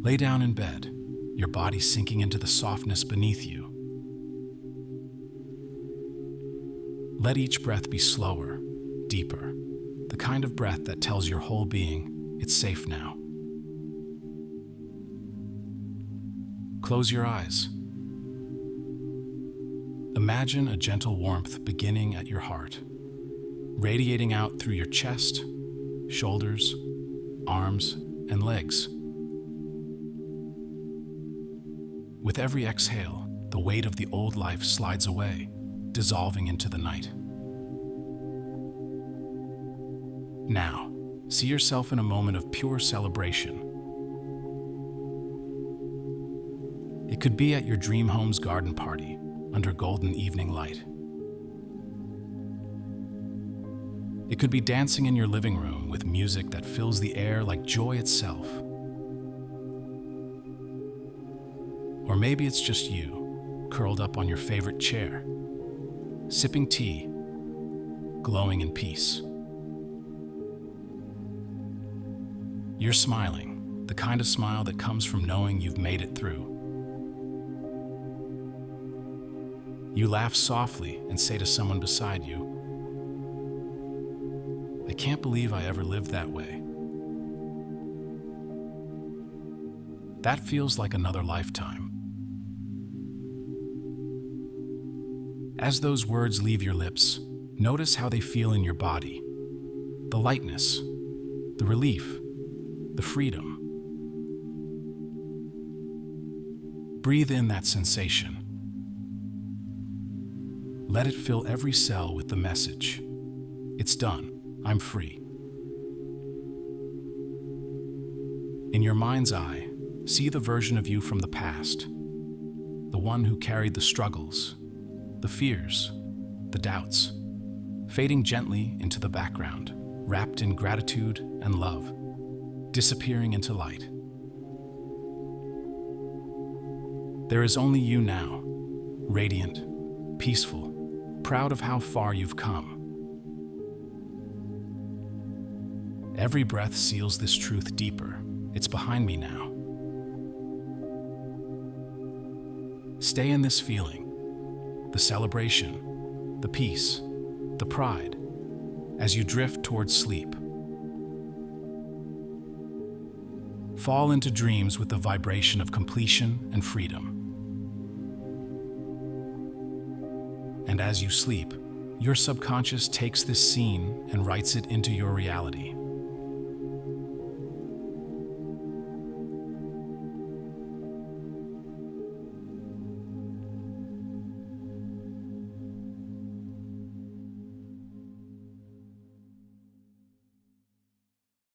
Lay down in bed, your body sinking into the softness beneath you. Let each breath be slower, deeper, the kind of breath that tells your whole being it's safe now. Close your eyes. Imagine a gentle warmth beginning at your heart, radiating out through your chest, shoulders, arms, and legs. With every exhale, the weight of the old life slides away, dissolving into the night. Now, see yourself in a moment of pure celebration. It could be at your dream home's garden party, under golden evening light. It could be dancing in your living room with music that fills the air like joy itself. Or maybe it's just you, curled up on your favorite chair, sipping tea, glowing in peace. You're smiling, the kind of smile that comes from knowing you've made it through. You laugh softly and say to someone beside you, "I can't believe I ever lived that way." That feels like another lifetime. As those words leave your lips, notice how they feel in your body. The lightness, the relief, the freedom. Breathe in that sensation. Let it fill every cell with the message, "It's done, I'm free." In your mind's eye, see the version of you from the past, the one who carried the struggles, the fears, the doubts, fading gently into the background, wrapped in gratitude and love, disappearing into light. There is only you now, radiant, peaceful, proud of how far you've come. Every breath seals this truth deeper. It's behind me now. Stay in this feeling, the celebration, the peace, the pride, as you drift towards sleep. Fall into dreams with the vibration of completion and freedom. And as you sleep, your subconscious takes this scene and writes it into your reality.